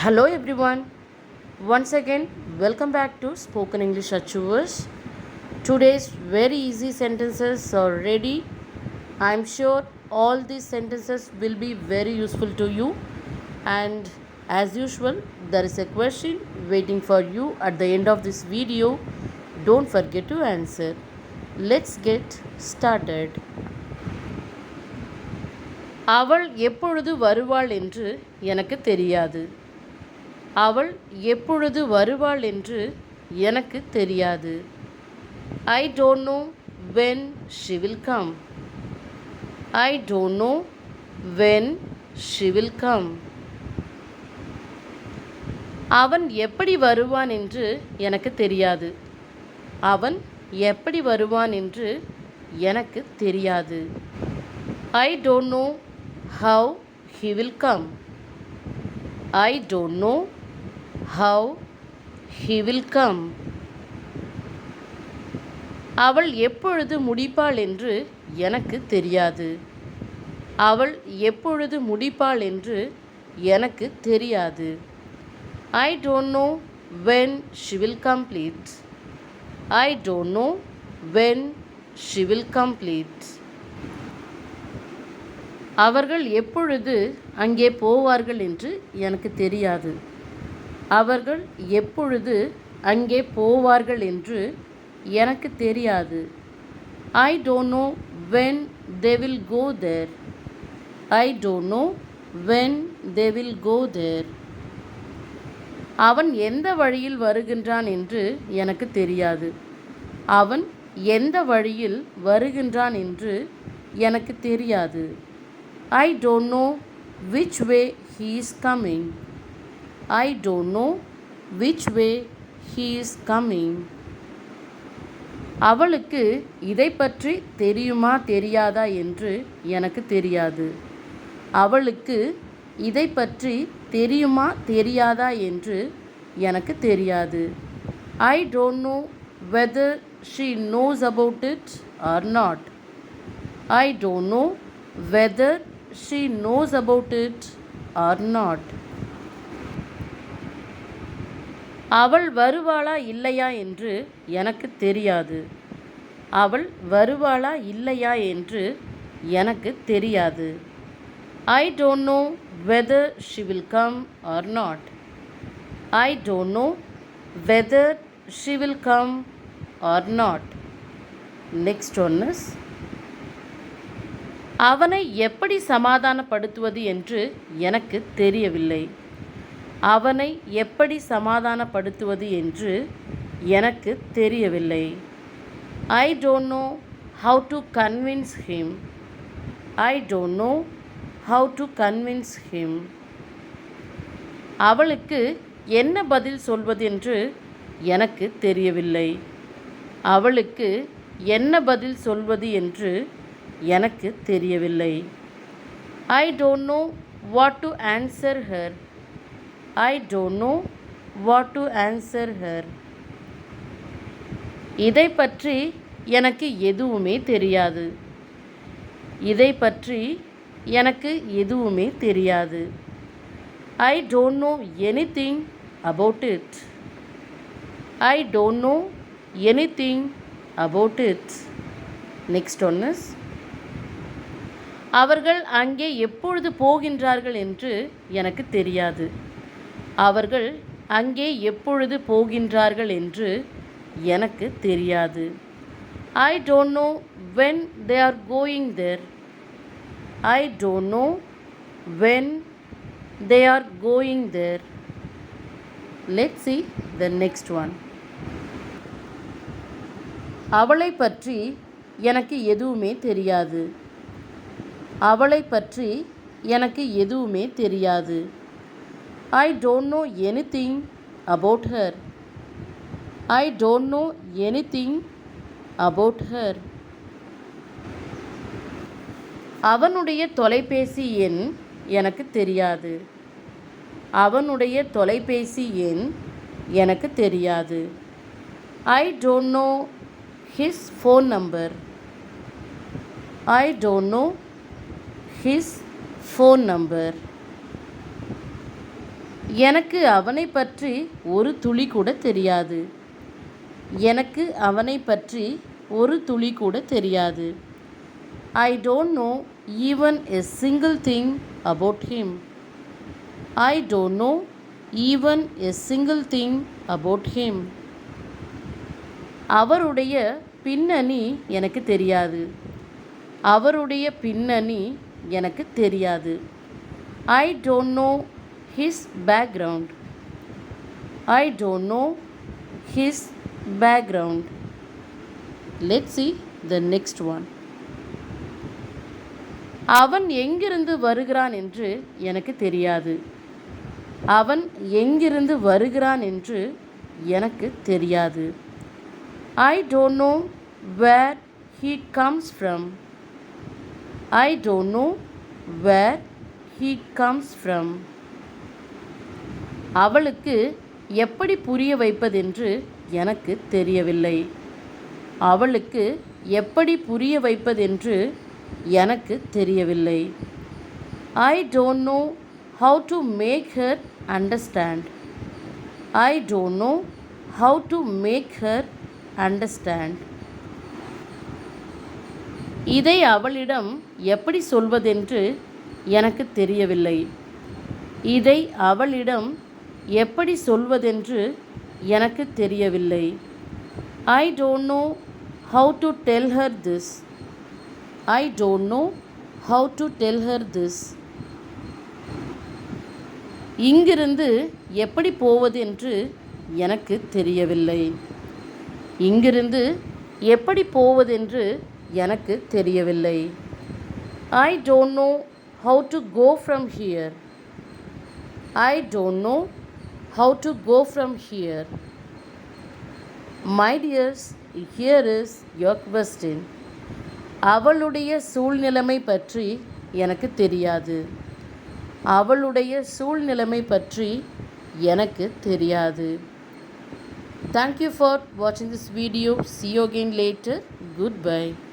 Hello everyone. Once again, welcome back to Spoken English Achievers. Today's very easy sentences are ready. I'm sure all these sentences will be very useful to you. And as usual, there is a question waiting for you at the end of this video. Don't forget to answer. Let's get started. அவள் எப்பொழுது வருவாள் என்று எனக்கு தெரியாது. அவள் எப்பொழுது வருவாள் என்று எனக்கு தெரியாது. I don't know when she will come. I don't know when she will come. அவன் எப்படி வருவான் என்று எனக்கு தெரியாது. அவன் எப்படி வருவான் என்று எனக்கு தெரியாது. I don't know how he will come. I don't know how he will come. அவள் எப்பொழுது முடிப்பாள் என்று எனக்கு தெரியாது. அவள் எப்பொழுது முடிப்பாள் என்று எனக்கு தெரியாது. I don't know when she will complete. I don't know when she will complete. அவர்கள் எப்பொழுது அங்கே போவார்கள் என்று எனக்கு தெரியாது. அவர்கள் எப்பொழுது அங்கே போவார்கள் என்று எனக்கு தெரியாது. I don't know when they will go there. I don't know when they will go there. அவன் எந்த வழியில் வருகின்றான் என்று எனக்கு தெரியாது. அவன் எந்த வழியில் வருகின்றான் என்று எனக்கு தெரியாது. I don't know which way he is coming. I don't know which way he is coming. அவளுக்கு இதை பற்றி தெரியுமா தெரியாதா என்று எனக்கு தெரியாது. அவளுக்கு இதை பற்றி தெரியுமா தெரியாதா என்று எனக்கு தெரியாது. I don't know whether she knows about it or not. I don't know whether she knows about it or not. அவள் வருவாளா இல்லையா என்று எனக்கு தெரியாது. அவள் வருவாளா இல்லையா என்று எனக்கு தெரியாது. I don't know whether she will come or not. I don't know whether she will come or not. Next one is, அவனை எப்படி சமாதானப்படுத்துவது என்று எனக்கு தெரியவில்லை. அவனை எப்படி சமாதானப்படுத்துவது என்று எனக்கு தெரியவில்லை. I don't know how to convince him. I don't know how to convince him. அவளுக்கு என்ன பதில் சொல்வது என்று எனக்கு தெரியவில்லை. அவளுக்கு என்ன பதில் சொல்வது என்று எனக்கு தெரியவில்லை. I don't know what to answer her. I don't know what to answer her. இதை பற்றி எனக்கு எதுவுமே தெரியாது. இதை பற்றி எனக்கு எதுவுமே தெரியாது. I don't know anything about it. I don't know anything about it. Next one is, அவர்கள் அங்கே எப்பொழுது போகின்றார்கள் என்று எனக்கு தெரியாது. அவர்கள் அங்கே எப்பொழுது போகின்றார்கள் என்று எனக்கு தெரியாது. I don't know when they are going there. I don't know when they are going there. Let's see the next one. அவளை பற்றி எனக்கு எதுவுமே தெரியாது. அவளை பற்றி எனக்கு எதுவுமே தெரியாது. I don't know anything about her. I don't know anything about her. அவனுடைய தொலைபேசி எண் எனக்கு தெரியாது. அவனுடைய தொலைபேசி எண் எனக்கு தெரியாது. I don't know his phone number. I don't know his phone number. எனக்கு அவனை பற்றி ஒரு துளி கூட தெரியாது. எனக்கு அவனை பற்றி ஒரு துளி கூட தெரியாது. I don't know even a single thing about him. I don't know even a single thing about him. அவருடைய பின்னணி எனக்கு தெரியாது. அவருடைய பின்னணி எனக்கு தெரியாது. I don't know his background. I don't know his background. Let's see the next one. அவன் எங்கிருந்து வருகிறான் என்று எனக்கு தெரியாது. அவன் எங்கிருந்து வருகிறான் என்று எனக்கு தெரியாது. I don't know where he comes from. I don't know where he comes from. அவளுக்கு எப்படி புரிய வைப்பதென்று எனக்கு தெரியவில்லை. அவளுக்கு எப்படி புரிய வைப்பதென்று எனக்கு தெரியவில்லை. I don't know how to make her understand. I don't know how to make her understand. இதை அவளிடம் எப்படி சொல்வதென்று எனக்கு தெரியவில்லை. இதை அவளிடம் எப்படி சொல்வதென்று எனக்கு தெரியவில்லை. I don't know how to tell her this. I don't know how to tell her this. இங்கிருந்து எப்படி போவது என்று எனக்கு தெரியவில்லை. இங்கிருந்து எப்படி போவதென்று எனக்கு தெரியவில்லை. I don't know how to go from here. I don't know how to go from here. My dears, here is your question. அவளுடைய சூழ்நிலைமை பற்றி எனக்கு தெரியாது. அவளுடைய சூழ்நிலைமை பற்றி எனக்கு தெரியாது. Thank you for watching this video. See you again later. Goodbye.